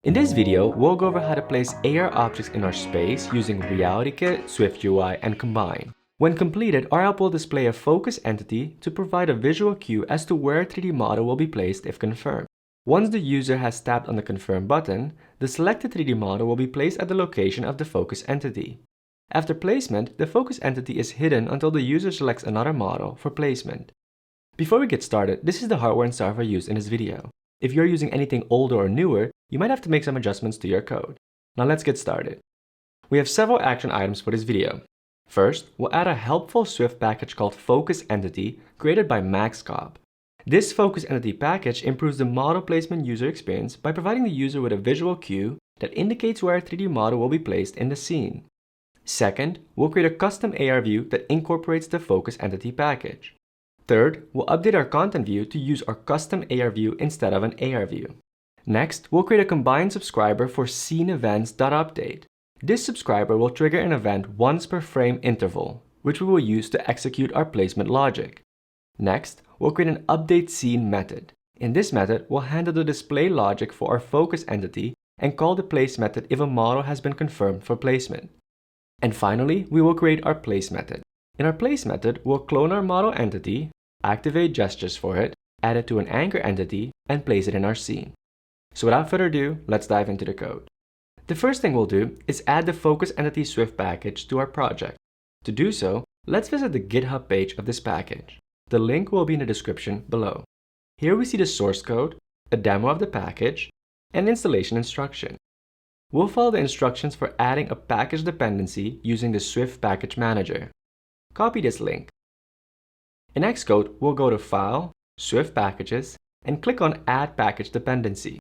In this video, we'll go over how to place AR objects in our space using RealityKit, SwiftUI, and Combine. When completed, our app will display a focus entity to provide a visual cue as to where a 3D model will be placed if confirmed. Once the user has tapped on the Confirm button, the selected 3D model will be placed at the location of the focus entity. After placement, the focus entity is hidden until the user selects another model for placement. Before we get started, this is the hardware and software used in this video. If you're using anything older or newer, you might have to make some adjustments to your code. Now let's get started. We have several action items for this video. First, we'll add a helpful Swift package called Focus Entity created by Maxcop. This Focus Entity package improves the model placement user experience by providing the user with a visual cue that indicates where a 3D model will be placed in the scene. Second, we'll create a custom AR view that incorporates the Focus Entity package. Third, we'll update our content view to use our custom AR view instead of an AR view. Next, we'll create a combined subscriber for SceneEvents.update. This subscriber will trigger an event once per frame interval, which we will use to execute our placement logic. Next, we'll create an update scene method. In this method, we'll handle the display logic for our focus entity and call the place method if a model has been confirmed for placement. And finally, we will create our place method. In our place method, we'll clone our model entity, activate gestures for it, add it to an anchor entity, and place it in our scene. So without further ado, let's dive into the code. The first thing we'll do is add the Focus Entity Swift package to our project. To do so, let's visit the GitHub page of this package. The link will be in the description below. Here we see the source code, a demo of the package, and installation instruction. We'll follow the instructions for adding a package dependency using the Swift Package Manager. Copy this link. In Xcode, we'll go to File, Swift Packages, and click on Add Package Dependency.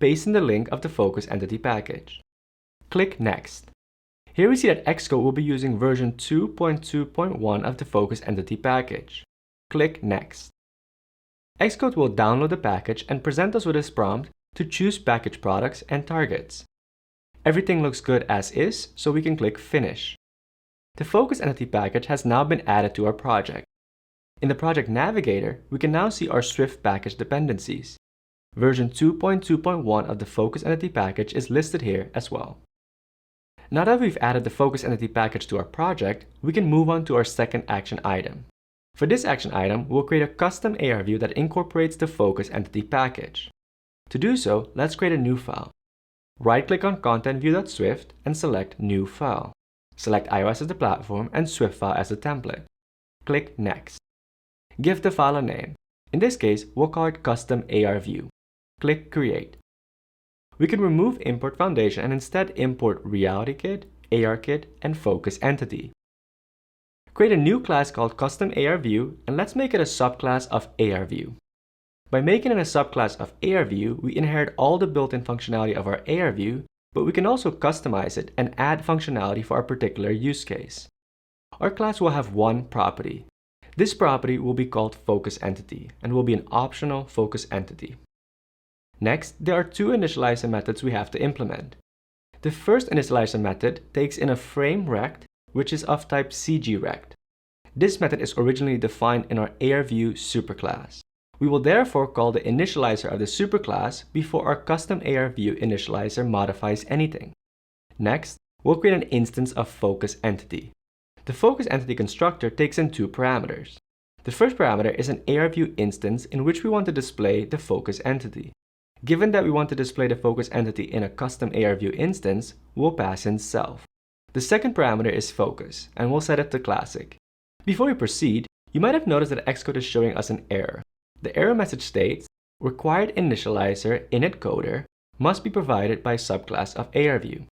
Paste in the link of the Focus Entity package. Click Next. Here we see that Xcode will be using version 2.2.1 of the Focus Entity package. Click Next. Xcode will download the package and present us with this prompt to choose package products and targets. Everything looks good as is, so we can click Finish. The Focus Entity package has now been added to our project. In the Project Navigator, we can now see our Swift package dependencies. Version 2.2.1 of the Focus Entity package is listed here as well. Now that we've added the Focus Entity package to our project, we can move on to our second action item. For this action item, we'll create a custom AR view that incorporates the Focus Entity package. To do so, let's create a new file. Right-click on ContentView.swift and select New File. Select iOS as the platform and Swift file as the template. Click Next. Give the file a name. In this case, we'll call it Custom AR View. Click Create. We can remove Import Foundation and instead import RealityKit, ARKit, and Focus Entity. Create a new class called Custom AR View and let's make it a subclass of AR View. By making it a subclass of AR View, we inherit all the built-in functionality of our AR View, but we can also customize it and add functionality for our particular use case. Our class will have one property. This property will be called Focus Entity and will be an optional Focus Entity. Next, there are two initializer methods we have to implement. The first initializer method takes in a frame rect, which is of type CGRect. This method is originally defined in our ARView superclass. We will therefore call the initializer of the superclass before our custom ARView initializer modifies anything. Next, we'll create an instance of Focus Entity. The Focus Entity constructor takes in two parameters. The first parameter is an ARView instance in which we want to display the Focus Entity. Given that we want to display the Focus Entity in a custom ARView instance, we'll pass in self. The second parameter is Focus, and we'll set it to Classic. Before we proceed, you might have noticed that Xcode is showing us an error. The error message states, required initializer initCoder must be provided by subclass of ARView.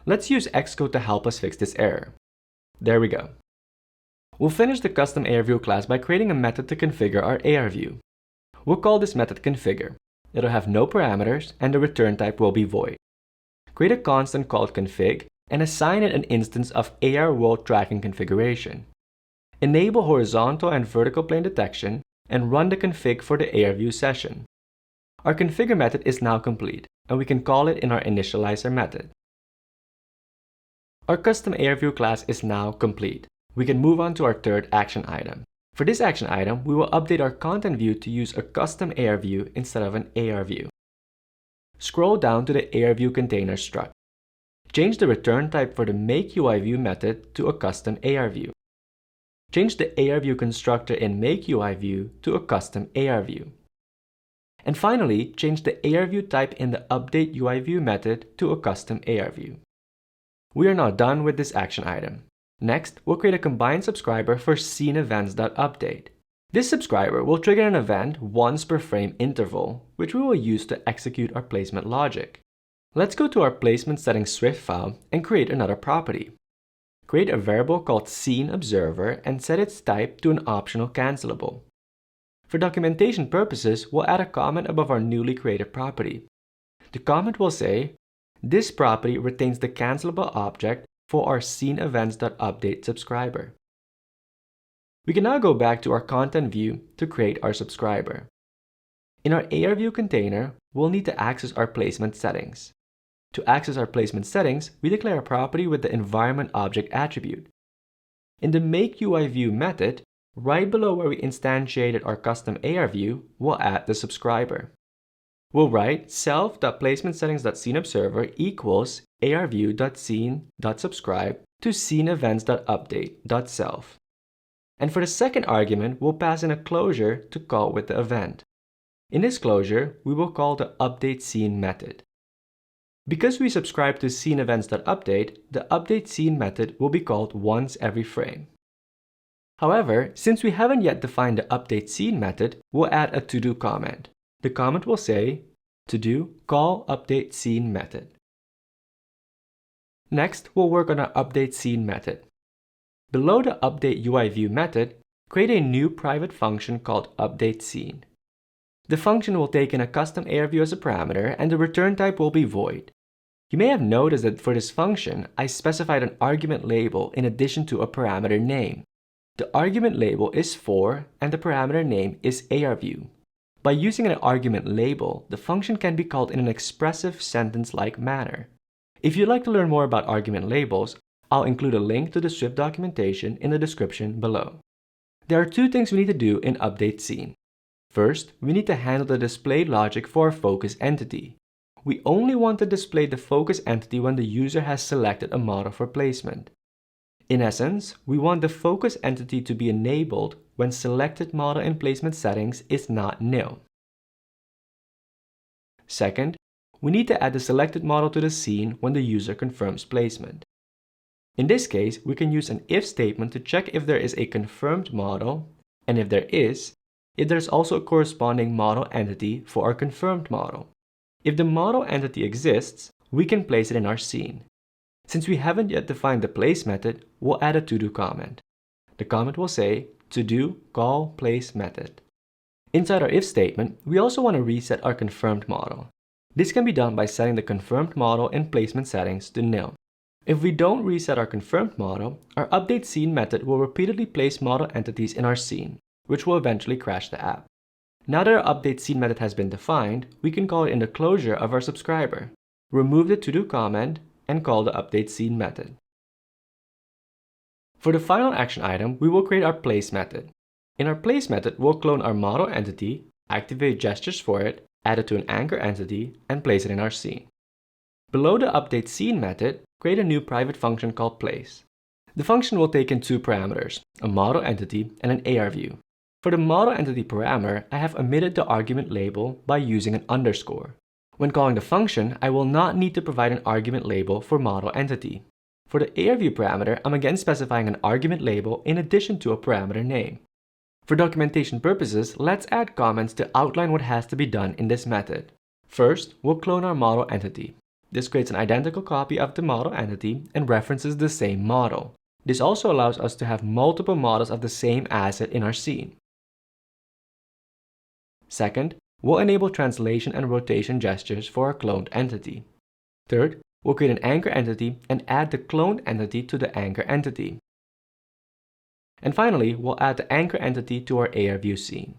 Let's use Xcode to help us fix this error. There we go. We'll finish the custom ARView class by creating a method to configure our ARView. We'll call this method configure. It'll have no parameters and the return type will be void. Create a constant called config and assign it an instance of AR world tracking configuration. Enable horizontal and vertical plane detection and run the config for the ARView session. Our configure method is now complete and we can call it in our initializer method. Our custom ARView class is now complete. We can move on to our third action item. For this action item, we will update our content view to use a custom AR view instead of an AR view. scroll down to the ARViewContainer struct. Change the return type for the makeUIView method to a custom ARView. Change the ARViewConstructor in makeUIView to a custom ARView. And finally, change the ARView type in the updateUIView method to a custom ARView. We are now done with this action item. Next, we'll create a combined subscriber for sceneEvents.update. This subscriber will trigger an event once per frame interval, which we will use to execute our placement logic. Let's go to our placement settings Swift file and create another property. Create a variable called sceneObserver and set its type to an optional cancelable. For documentation purposes, we'll add a comment above our newly created property. The comment will say, "This property retains the cancelable object for our sceneEvents.update subscriber." We can now go back to our content view to create our subscriber. In our ARViewContainer, we'll need to access our placement settings. To access our placement settings, we declare a property with the environment object attribute. In the makeUIView method, right below where we instantiated our custom ARView, we'll add the subscriber. We'll write self.placementsettings.sceneObserver equals arview.scene.subscribe to sceneEvents.update.self. And for the second argument, we'll pass in a closure to call with the event. In this closure, we will call the updateScene method. Because we subscribe to sceneEvents.update, the updateScene method will be called once every frame. However, since we haven't yet defined the updateScene method, we'll add a to-do comment. The comment will say, "To-do call updateScene method." Next, we'll work on our updateScene method. Below the updateUIView method, create a new private function called updateScene. The function will take in a custom ARView as a parameter and the return type will be void. You may have noticed that for this function, I specified an argument label in addition to a parameter name. The argument label is 4 and the parameter name is ARView. By using an argument label, the function can be called in an expressive sentence-like manner. If you'd like to learn more about argument labels, I'll include a link to the Swift documentation in the description below. There are two things we need to do in updateScene. First, we need to handle the display logic for our focus entity. We only want to display the focus entity when the user has selected a model for placement. In essence, we want the focus entity to be enabled when selected model in placement settings is not nil. Second, we need to add the selected model to the scene when the user confirms placement. In this case, we can use an if statement to check if there is a confirmed model, and if there is, if there's also a corresponding model entity for our confirmed model. If the model entity exists, we can place it in our scene. Since we haven't yet defined the place method, we'll add a to-do comment. The comment will say, "To-do call place method." Inside our if statement, we also want to reset our confirmed model. This can be done by setting the confirmed model in placement settings to nil. If we don't reset our confirmed model, our updateScene method will repeatedly place model entities in our scene, which will eventually crash the app. Now that our updateScene method has been defined, we can call it in the closure of our subscriber, remove the to-do comment, and call the updateScene method. For the final action item, we will create our place method. In our place method, we'll clone our model entity, activate gestures for it, add it to an anchor entity, and place it in our scene. Below the updateScene method, create a new private function called place. The function will take in two parameters, a model entity and an ARView. For the model entity parameter, I have omitted the argument label by using an underscore. When calling the function, I will not need to provide an argument label for model entity. For the ARView parameter, I'm again specifying an argument label in addition to a parameter name. For documentation purposes, let's add comments to outline what has to be done in this method. First, we'll clone our model entity. This creates an identical copy of the model entity and references the same model. This also allows us to have multiple models of the same asset in our scene. Second, we'll enable translation and rotation gestures for our cloned entity. Third, we'll create an anchor entity and add the cloned entity to the anchor entity. And finally, we'll add the anchor entity to our ARView scene.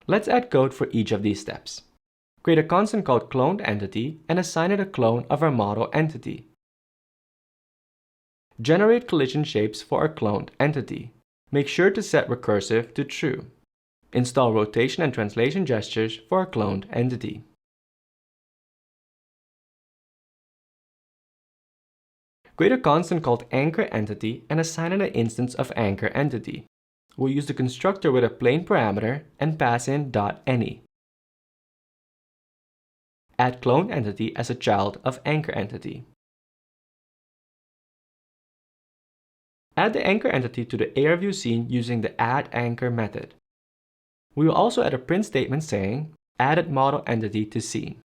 Let's add code for each of these steps. Create a constant called cloned entity and assign it a clone of our model entity. Generate collision shapes for our cloned entity. Make sure to set recursive to true. Install rotation and translation gestures for our cloned entity. Create a constant called anchor entity and assign it an instance of anchor entity. We'll use the constructor with a plain parameter and pass in .any. Add clone entity as a child of anchor entity. Add the anchor entity to the ARView scene using the addAnchor method. We will also add a print statement saying, added modelEntity to scene.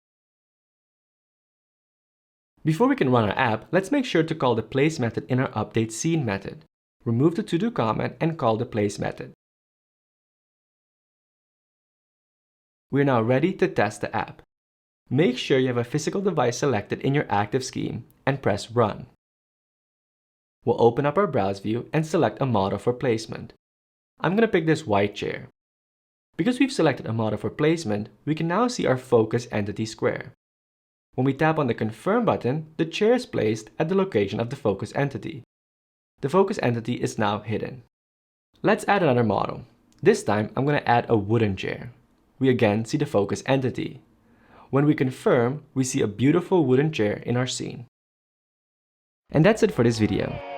Before we can run our app, let's make sure to call the place method in our update scene method. Remove the to-do comment and call the place method. We are now ready to test the app. Make sure you have a physical device selected in your active scheme and press Run. We'll open up our browse view and select a model for placement. I'm going to pick this white chair. Because we've selected a model for placement, we can now see our focus entity square. When we tap on the Confirm button, the chair is placed at the location of the focus entity. The focus entity is now hidden. Let's add another model. This time, I'm going to add a wooden chair. We again see the focus entity. When we confirm, we see a beautiful wooden chair in our scene. And that's it for this video.